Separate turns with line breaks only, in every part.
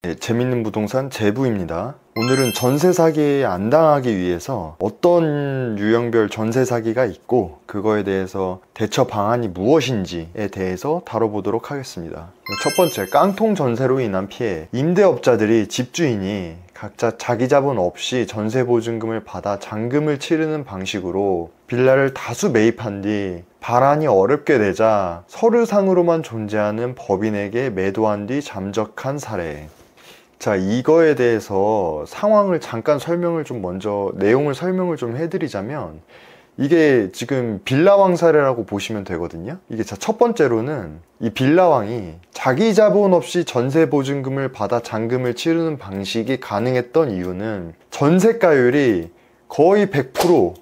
네, 재밌는 부동산 제부입니다. 오늘은 전세 사기에 안 당하기 위해서 어떤 유형별 전세 사기가 있고 그거에 대해서 대처 방안이 무엇인지에 대해서 다뤄보도록 하겠습니다. 첫 번째, 깡통 전세로 인한 피해. 임대업자들이 집주인이 각자 자기 자본 없이 전세 보증금을 받아 잔금을 치르는 방식으로 빌라를 다수 매입한 뒤 반환이 어렵게 되자 서류상으로만 존재하는 법인에게 매도한 뒤 잠적한 사례. 자, 이거에 대해서 상황을 잠깐 내용을 설명을 좀 해드리자면, 이게 지금 빌라왕 사례라고 보시면 되거든요. 이게 첫 번째로는 이 빌라왕이 자기 자본 없이 전세 보증금을 받아 잔금을 치르는 방식이 가능했던 이유는 전세가율이 거의 100%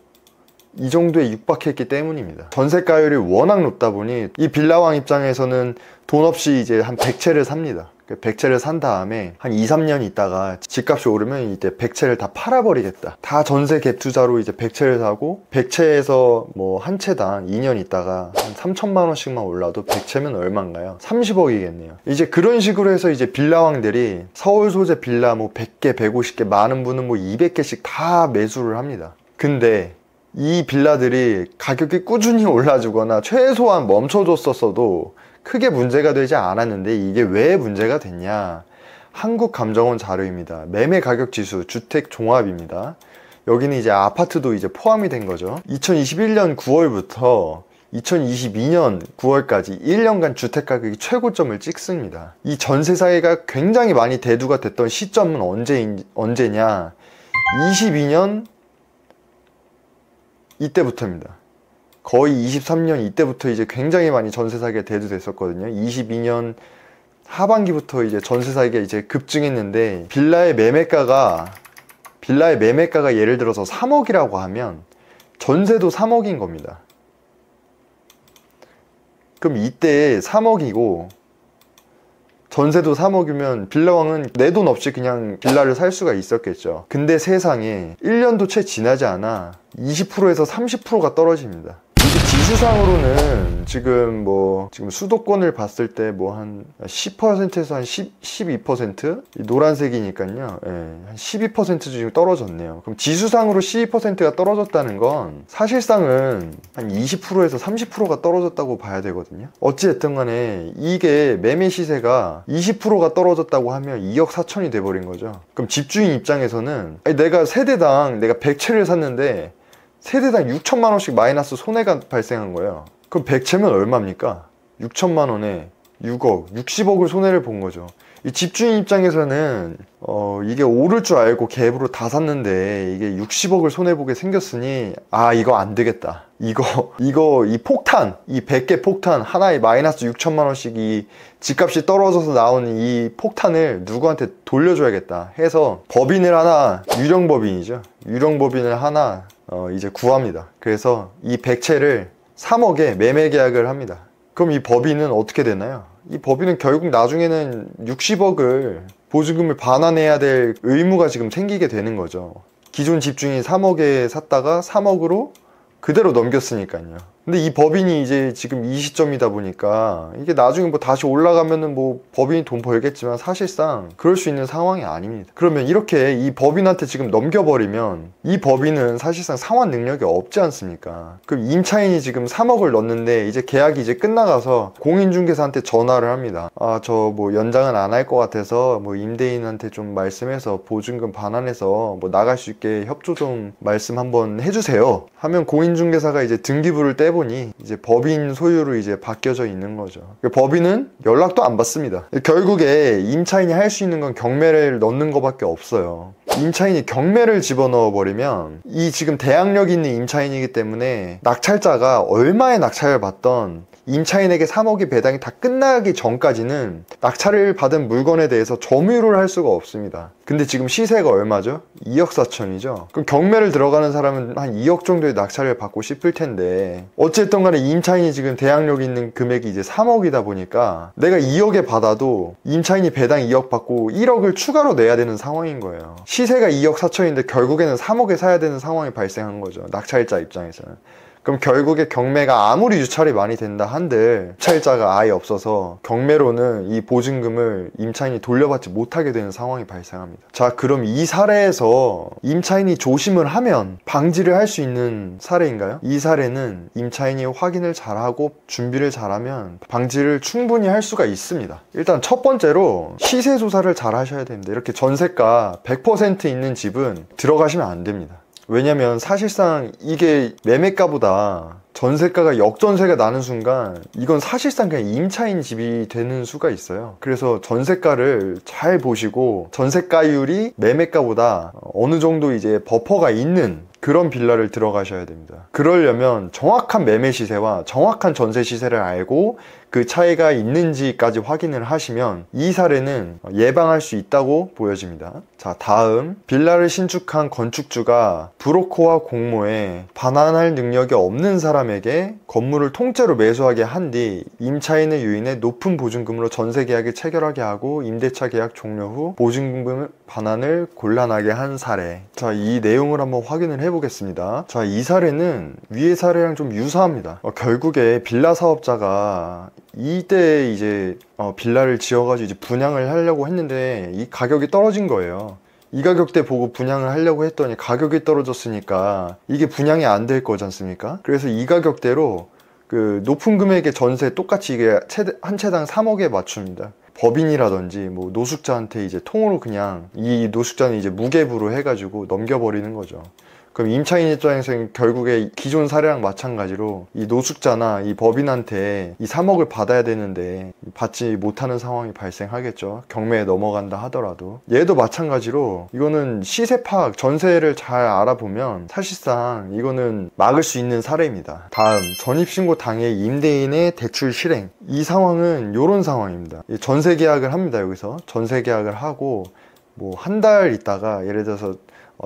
이 정도에 육박했기 때문입니다. 전세가율이 워낙 높다 보니 이 빌라왕 입장에서는 돈 없이 이제 한 100채를 삽니다. 100채를 산 다음에 한 2, 3년 있다가 집값이 오르면 이제 100채를 다 팔아버리겠다. 다 전세 갭 투자로 이제 100채를 사고 100채에서 뭐 한 채당 2년 있다가 한 3천만 원씩만 올라도 100채면 얼마인가요? 30억이겠네요. 이제 그런 식으로 해서 이제 빌라왕들이 서울 소재 빌라 뭐 100개, 150개, 많은 분은 뭐 200개씩 다 매수를 합니다. 근데 이 빌라들이 가격이 꾸준히 올라주거나 최소한 멈춰줬었어도 크게 문제가 되지 않았는데, 이게 왜 문제가 됐냐? 한국감정원 자료입니다. 매매가격지수 주택종합입니다. 여기는 이제 아파트도 이제 포함이 된 거죠. 2021년 9월부터 2022년 9월까지 1년간 주택가격이 최고점을 찍습니다. 이 전세사기가 굉장히 많이 대두가 됐던 시점은 언제냐? 22년 이때부터입니다. 거의 23년 이때부터 이제 굉장히 많이 전세 사기가 대두됐었거든요. 22년 하반기부터 이제 전세 사기가 이제 급증했는데, 빌라의 매매가가 예를 들어서 3억이라고 하면 전세도 3억인 겁니다. 그럼 이때 3억이고 전세도 3억이면 빌라왕은 내 돈 없이 그냥 빌라를 살 수가 있었겠죠. 근데 세상에 1년도 채 지나지 않아 20%에서 30%가 떨어집니다. 이게 지수상으로는 지금 수도권을 봤을 때 뭐 한 10%에서 한 12%? 노란색이니까요. 예, 한 12% 지금 떨어졌네요. 그럼 지수상으로 12%가 떨어졌다는 건 사실상은 한 20%에서 30%가 떨어졌다고 봐야 되거든요. 어찌됐든 간에 이게 매매 시세가 20%가 떨어졌다고 하면 2억 4천이 돼버린 거죠. 그럼 집주인 입장에서는 내가 세대당 100채를 샀는데 세대당 6천만 원씩 마이너스 손해가 발생한 거예요. 그럼 100채면 얼마입니까? 6천만 원에 6억, 60억을 손해를 본 거죠. 이 집주인 입장에서는 이게 오를 줄 알고 갭으로 다 샀는데 이게 60억을 손해보게 생겼으니 이거 안 되겠다. 이 폭탄, 이 100개 폭탄 하나에 마이너스 6천만 원씩 이 집값이 떨어져서 나오는 이 폭탄을 누구한테 돌려줘야겠다 해서 유령법인이죠. 유령법인을 하나 이제 구합니다. 그래서 이 100채를 3억에 매매 계약을 합니다. 그럼 이 법인은 어떻게 되나요? 이 법인은 결국 나중에는 60억을 보증금을 반환해야 될 의무가 지금 생기게 되는 거죠. 기존 집주인이 3억에 샀다가 3억으로 그대로 넘겼으니까요. 근데 이 법인이 이제 지금 이 시점이다 보니까 이게 나중에 뭐 다시 올라가면은 뭐 법인이 돈 벌겠지만 사실상 그럴 수 있는 상황이 아닙니다. 그러면 이렇게 이 법인한테 지금 넘겨버리면 이 법인은 사실상 상환 능력이 없지 않습니까? 그럼 임차인이 지금 3억을 넣었는데 이제 계약이 이제 끝나가서 공인중개사한테 전화를 합니다. 저 뭐 연장은 안 할 것 같아서 뭐 임대인한테 좀 말씀해서 보증금 반환해서 뭐 나갈 수 있게 협조 좀 말씀 한번 해주세요 하면 공인중개사가 이제 등기부를 떼보니 이제 법인 소유로 이제 바뀌어져 있는 거죠. 법인은 연락도 안 받습니다. 결국에 임차인이 할 수 있는 건 경매를 넣는 것밖에 없어요. 임차인이 경매를 집어넣어 버리면 이 지금 대항력 있는 임차인이기 때문에 낙찰자가 얼마의 낙찰을 받던 임차인에게 3억의 배당이 다 끝나기 전까지는 낙찰을 받은 물건에 대해서 점유를 할 수가 없습니다. 근데 지금 시세가 얼마죠? 2억 4천이죠? 그럼 경매를 들어가는 사람은 한 2억 정도의 낙찰을 받고 싶을 텐데, 어쨌든 간에 임차인이 지금 대항력 있는 금액이 이제 3억이다 보니까 내가 2억에 받아도 임차인이 배당 2억 받고 1억을 추가로 내야 되는 상황인 거예요. 시세가 2억 4천인데 결국에는 3억에 사야 되는 상황이 발생한 거죠. 낙찰자 입장에서는. 그럼 결국에 경매가 아무리 유찰이 많이 된다 한들 유찰자가 아예 없어서 경매로는 이 보증금을 임차인이 돌려받지 못하게 되는 상황이 발생합니다. 자, 그럼 이 사례에서 임차인이 조심을 하면 방지를 할 수 있는 사례인가요? 이 사례는 임차인이 확인을 잘하고 준비를 잘하면 방지를 충분히 할 수가 있습니다. 일단 첫 번째로 시세 조사를 잘 하셔야 됩니다. 이렇게 전세가 100% 있는 집은 들어가시면 안 됩니다. 왜냐면 사실상 이게 매매가보다 전세가가 역전세가 나는 순간 이건 사실상 그냥 임차인 집이 되는 수가 있어요. 그래서 전세가를 잘 보시고 전세가율이 매매가보다 어느 정도 이제 버퍼가 있는 그런 빌라를 들어가셔야 됩니다. 그러려면 정확한 매매 시세와 정확한 전세 시세를 알고 그 차이가 있는지까지 확인을 하시면 이 사례는 예방할 수 있다고 보여집니다. 자, 다음 빌라를 신축한 건축주가 브로커와 공모에 반환할 능력이 없는 사람에게 건물을 통째로 매수하게 한 뒤 임차인의 유인에 높은 보증금으로 전세 계약을 체결하게 하고 임대차 계약 종료 후 보증금 반환을 곤란하게 한 사례. 자, 이 내용을 한번 확인을 해보겠습니다. 자, 이 사례는 위의 사례랑 좀 유사합니다. 결국에 빌라 사업자가 이때 이제 빌라를 지어가지고 이제 분양을 하려고 했는데 이 가격이 떨어진 거예요. 이 가격대 보고 분양을 하려고 했더니 가격이 떨어졌으니까 이게 분양이 안 될 거지 않습니까? 그래서 이 가격대로 그 높은 금액의 전세 똑같이 이게 한 채당 3억에 맞춥니다. 법인이라든지 뭐 노숙자한테 이제 통으로 그냥 이 노숙자는 이제 무계부로 해가지고 넘겨버리는 거죠. 그럼 임차인 입장에서는 결국에 기존 사례랑 마찬가지로 이 노숙자나 이 법인한테 이 3억을 받아야 되는데 받지 못하는 상황이 발생하겠죠. 경매에 넘어간다 하더라도. 얘도 마찬가지로 이거는 시세 파악, 전세를 잘 알아보면 사실상 이거는 막을 수 있는 사례입니다. 다음, 전입신고 당해 임대인의 대출 실행. 이 상황은 이런 상황입니다. 전세 계약을 합니다. 여기서 전세 계약을 하고 뭐 한 달 있다가 예를 들어서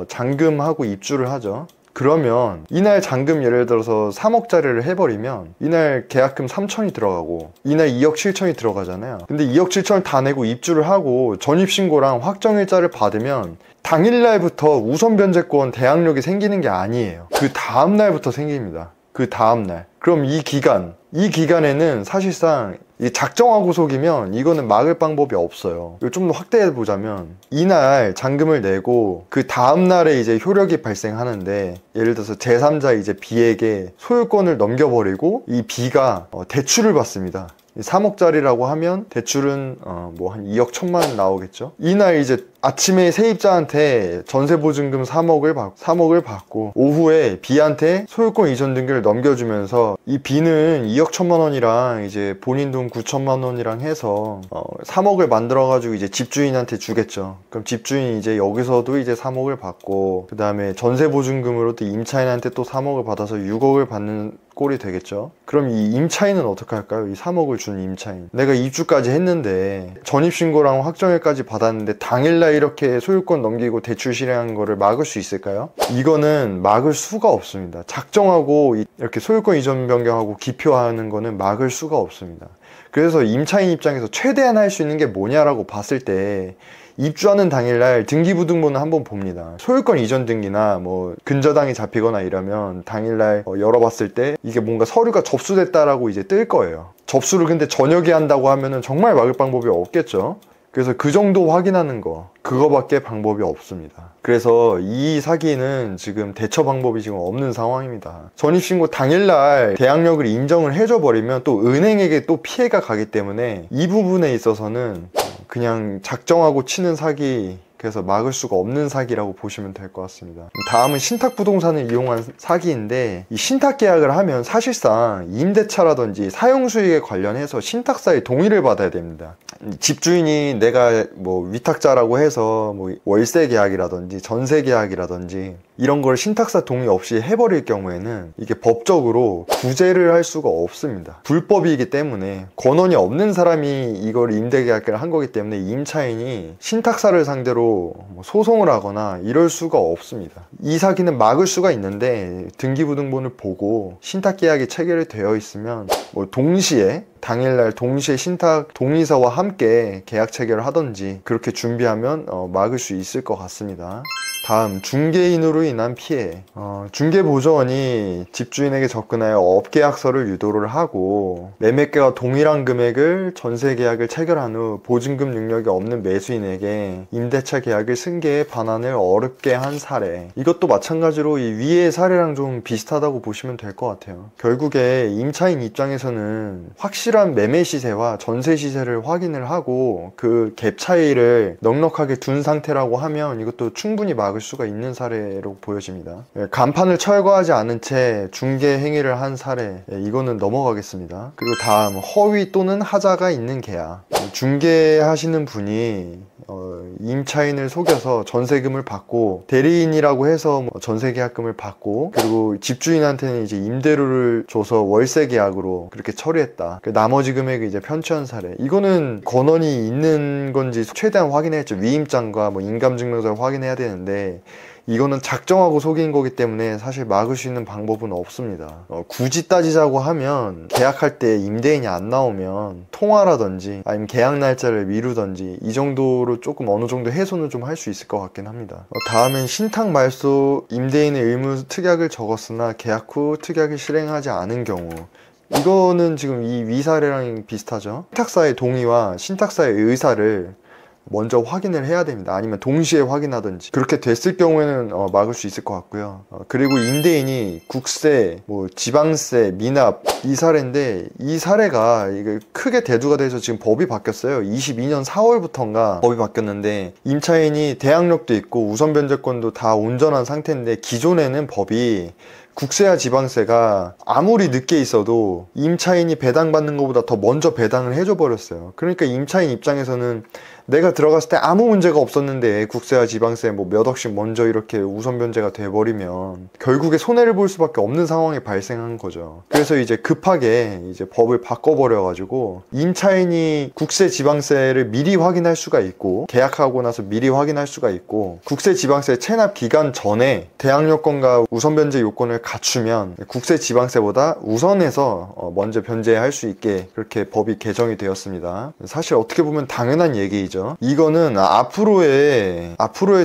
잔금하고 입주를 하죠. 그러면 이날 잔금 예를 들어서 3억짜리를 해버리면 이날 계약금 3천이 들어가고 이날 2억 7천이 들어가잖아요. 근데 2억 7천을 다 내고 입주를 하고 전입신고랑 확정일자를 받으면 당일날부터 우선 변제권 대항력이 생기는 게 아니에요. 그 다음날부터 생깁니다. 그 다음날. 그럼 이 기간에는 사실상 작정하고속이면 이거는 막을 방법이 없어요. 이걸 좀 더 확대해 보자면 이날 잔금을 내고 그 다음날에 이제 효력이 발생하는데 예를 들어서 제3자 이제 B에게 소유권을 넘겨버리고 이 B가 대출을 받습니다. 3억짜리라고 하면 대출은 뭐 한 2억 1천만 원 나오겠죠. 이날 이제 아침에 세입자한테 전세보증금 3억을 받고 오후에 B한테 소유권 이전 등기를 넘겨주면서 이 B는 2억 1천만 원이랑 이제 본인 돈 9천만 원이랑 해서 3억을 만들어가지고 이제 집주인한테 주겠죠. 그럼 집주인이 이제 여기서도 이제 3억을 받고 그 다음에 전세보증금으로 또 임차인한테 또 3억을 받아서 6억을 받는 꼴이 되겠죠. 그럼 이 임차인은 어떻게 할까요? 이 3억을 준 임차인. 내가 입주까지 했는데 전입신고랑 확정일까지 받았는데 당일날 이렇게 소유권 넘기고 대출 실행한 거를 막을 수 있을까요? 이거는 막을 수가 없습니다. 작정하고 이렇게 소유권 이전 변경하고 기표하는 거는 막을 수가 없습니다. 그래서 임차인 입장에서 최대한 할 수 있는 게 뭐냐라고 봤을 때 입주하는 당일날 등기부등본을 한번 봅니다. 소유권 이전 등기나 뭐 근저당이 잡히거나 이러면 당일날 열어봤을 때 이게 뭔가 서류가 접수됐다라고 이제 뜰 거예요. 접수를 근데 저녁에 한다고 하면은 정말 막을 방법이 없겠죠. 그래서 그 정도 확인하는 거, 그거밖에 방법이 없습니다. 그래서 이 사기는 지금 대처 방법이 지금 없는 상황입니다. 전입신고 당일날 대항력을 인정을 해줘버리면 또 은행에게 또 피해가 가기 때문에 이 부분에 있어서는 그냥 작정하고 치는 사기, 그래서 막을 수가 없는 사기라고 보시면 될 것 같습니다. 다음은 신탁부동산을 이용한 사기인데 이 신탁 계약을 하면 사실상 임대차라든지 사용수익에 관련해서 신탁사의 동의를 받아야 됩니다. 집주인이 내가 뭐 위탁자라고 해서 뭐 월세 계약이라든지 전세 계약이라든지 이런 걸 신탁사 동의 없이 해버릴 경우에는 이게 법적으로 구제를 할 수가 없습니다. 불법이기 때문에 권한이 없는 사람이 이걸 임대계약을 한 거기 때문에 임차인이 신탁사를 상대로 뭐 소송을 하거나 이럴 수가 없습니다. 이 사기는 막을 수가 있는데 등기부등본을 보고 신탁계약이 체결이 되어 있으면 뭐 동시에 당일날 동시에 신탁 동의서와 함께 계약 체결을 하든지 그렇게 준비하면 막을 수 있을 것 같습니다. 다음, 중개인으로 인한 피해. 중개보조원이 집주인에게 접근하여 업계약서를 유도를 하고 매매가와 동일한 금액을 전세계약을 체결한 후 보증금 능력이 없는 매수인에게 임대차 계약을 승계해 반환을 어렵게 한 사례. 이것도 마찬가지로 이 위의 사례랑 좀 비슷하다고 보시면 될 것 같아요. 결국에 임차인 입장에서는 확실한 매매 시세와 전세 시세를 확인을 하고 그 갭 차이를 넉넉하게 둔 상태라고 하면 이것도 충분히 막을 수가 있는 사례로 보여집니다. 간판을 철거하지 않은 채 중개 행위를 한 사례, 이거는 넘어가겠습니다. 그리고 다음, 허위 또는 하자가 있는 계약. 중개하시는 분이 임차인을 속여서 전세금을 받고 대리인이라고 해서 전세계약금을 받고 그리고 집주인한테는 이제 임대료를 줘서 월세 계약으로 그렇게 처리했다. 나머지 금액을 이제 편취한 사례. 이거는 권한이 있는 건지 최대한 확인했죠. 위임장과 뭐 인감증명서를 확인해야 되는데 이거는 작정하고 속인 거기 때문에 사실 막을 수 있는 방법은 없습니다. 굳이 따지자고 하면 계약할 때 임대인이 안 나오면 통화라든지 아니면 계약 날짜를 미루든지 이 정도로 조금 어느 정도 해소는 좀 할 수 있을 것 같긴 합니다. 다음엔 신탁 말소 임대인의 의무 특약을 적었으나 계약 후 특약을 실행하지 않은 경우. 이거는 지금 이 위사례랑 비슷하죠. 신탁사의 동의와 신탁사의 의사를 먼저 확인을 해야 됩니다. 아니면 동시에 확인하든지 그렇게 됐을 경우에는 막을 수 있을 것 같고요. 그리고 임대인이 국세, 뭐 지방세, 미납 이 사례인데 이 사례가 이게 크게 대두가 돼서 지금 법이 바뀌었어요. 22년 4월부터인가 법이 바뀌었는데 임차인이 대항력도 있고 우선 변제권도 다 온전한 상태인데 기존에는 법이 국세와 지방세가 아무리 늦게 있어도 임차인이 배당받는 것보다 더 먼저 배당을 해줘 버렸어요. 그러니까 임차인 입장에서는 내가 들어갔을 때 아무 문제가 없었는데 국세와 지방세 뭐 몇 억씩 먼저 이렇게 우선 변제가 돼버리면 결국에 손해를 볼 수밖에 없는 상황이 발생한 거죠. 그래서 이제 급하게 이제 법을 바꿔버려가지고 임차인이 국세 지방세를 미리 확인할 수가 있고 계약하고 나서 미리 확인할 수가 있고 국세 지방세 체납 기간 전에 대항력권과 우선 변제 요건을 갖추면 국세 지방세보다 우선해서 먼저 변제할 수 있게 그렇게 법이 개정이 되었습니다. 사실 어떻게 보면 당연한 얘기이죠. 이거는 앞으로의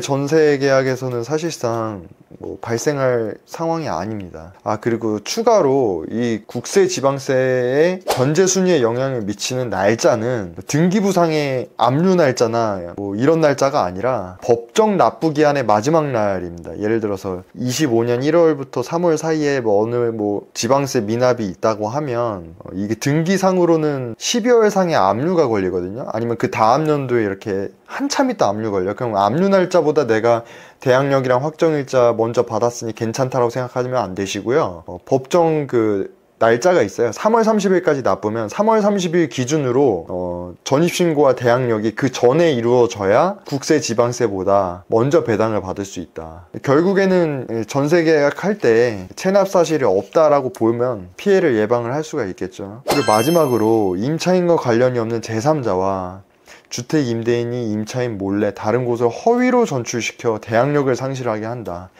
전세 계약에서는 사실상 뭐 발생할 상황이 아닙니다. 그리고 추가로 이 국세 지방세의 변제 순위에 영향을 미치는 날짜는 등기부상의 압류 날짜나 뭐 이런 날짜가 아니라 법정 납부 기한의 마지막 날입니다. 예를 들어서 25년 1월부터 3월 사이에 뭐 어느 뭐 지방세 미납이 있다고 하면 이게 등기상으로는 12월 상에 압류가 걸리거든요. 아니면 그 다음 연도에 이렇게 한참 있다 압류 걸려. 그럼 압류 날짜보다 내가 대항력이랑 확정일자 먼저 받았으니 괜찮다라고 생각하시면 안 되시고요. 법정 그 날짜가 있어요. 3월 30일까지 납부면 3월 30일 기준으로 전입신고와 대항력이 그 전에 이루어져야 국세 지방세보다 먼저 배당을 받을 수 있다. 결국에는 전세 계약할 때 체납 사실이 없다라고 보면 피해를 예방을 할 수가 있겠죠. 그리고 마지막으로 임차인과 관련이 없는 제3자와 주택 임대인이 임차인 몰래 다른 곳을 허위로 전출시켜 대항력을 상실하게 한다.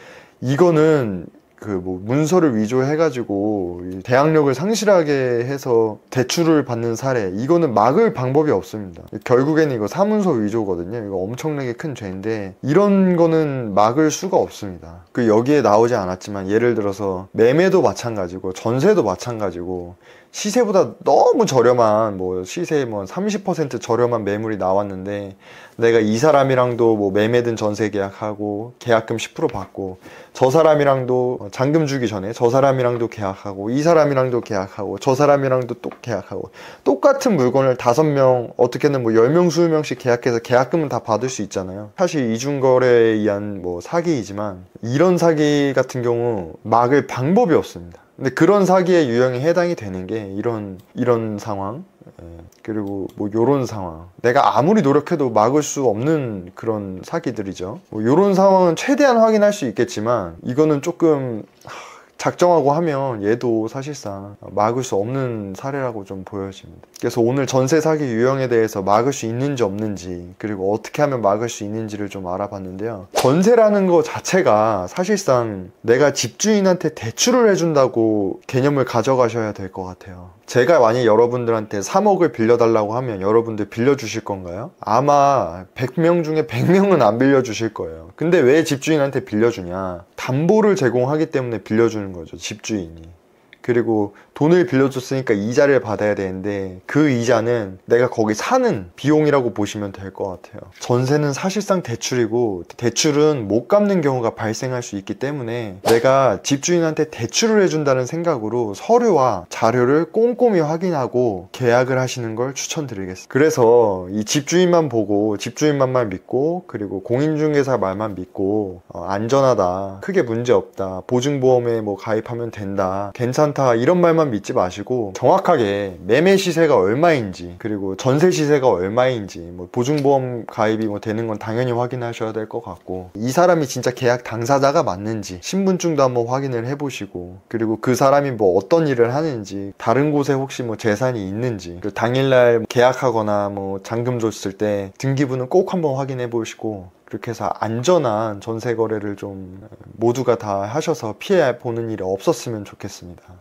이거는 그 뭐 문서를 위조해가지고 대항력을 상실하게 해서 대출을 받는 사례, 이거는 막을 방법이 없습니다. 결국에는 이거 사문서 위조거든요. 이거 엄청나게 큰 죄인데 이런 거는 막을 수가 없습니다. 그 여기에 나오지 않았지만 예를 들어서 매매도 마찬가지고 전세도 마찬가지고 시세보다 너무 저렴한 뭐 시세 뭐 30% 저렴한 매물이 나왔는데 내가 이 사람이랑도 뭐 매매든 전세 계약하고 계약금 10% 받고 저 사람이랑도 잔금 주기 전에 저 사람이랑도 계약하고 이 사람이랑도 계약하고 저 사람이랑도 또 계약하고 똑같은 물건을 5명 어떻게든 뭐 10명 20명씩 계약해서 계약금은 다 받을 수 있잖아요. 사실 이중거래에 의한 뭐 사기이지만 이런 사기 같은 경우 막을 방법이 없습니다. 근데 그런 사기의 유형에 해당이 되는 게 이런 상황, 그리고 뭐 요런 상황, 내가 아무리 노력해도 막을 수 없는 그런 사기들이죠. 뭐 요런 상황은 최대한 확인할 수 있겠지만 이거는 조금 작정하고 하면 얘도 사실상 막을 수 없는 사례라고 좀 보여집니다. 그래서 오늘 전세 사기 유형에 대해서 막을 수 있는지 없는지, 그리고 어떻게 하면 막을 수 있는지를 좀 알아봤는데요. 전세라는 거 자체가 사실상 내가 집주인한테 대출을 해준다고 개념을 가져가셔야 될 것 같아요. 제가 만약 여러분들한테 3억을 빌려달라고 하면 여러분들 빌려주실 건가요? 아마 100명 중에 100명은 안 빌려주실 거예요. 근데 왜 집주인한테 빌려주냐? 담보를 제공하기 때문에 빌려주는 거죠, 집주인이. 그리고 돈을 빌려줬으니까 이자를 받아야 되는데 그 이자는 내가 거기 사는 비용이라고 보시면 될 것 같아요. 전세는 사실상 대출이고 대출은 못 갚는 경우가 발생할 수 있기 때문에 내가 집주인한테 대출을 해준다는 생각으로 서류와 자료를 꼼꼼히 확인하고 계약을 하시는 걸 추천드리겠습니다. 그래서 이 집주인만 보고 집주인만 말 믿고 그리고 공인중개사 말만 믿고 안전하다, 크게 문제 없다, 보증보험에 뭐 가입하면 된다, 괜찮다 이런 말만 믿지 마시고 정확하게 매매 시세가 얼마인지 그리고 전세 시세가 얼마인지 뭐 보증보험 가입이 뭐 되는 건 당연히 확인하셔야 될 것 같고 이 사람이 진짜 계약 당사자가 맞는지 신분증도 한번 확인을 해보시고 그리고 그 사람이 뭐 어떤 일을 하는지 다른 곳에 혹시 뭐 재산이 있는지 그 당일날 계약하거나 뭐 잔금 줬을 때 등기부는 꼭 한번 확인해 보시고 그렇게 해서 안전한 전세 거래를 좀 모두가 다 하셔서 피해 보는 일이 없었으면 좋겠습니다.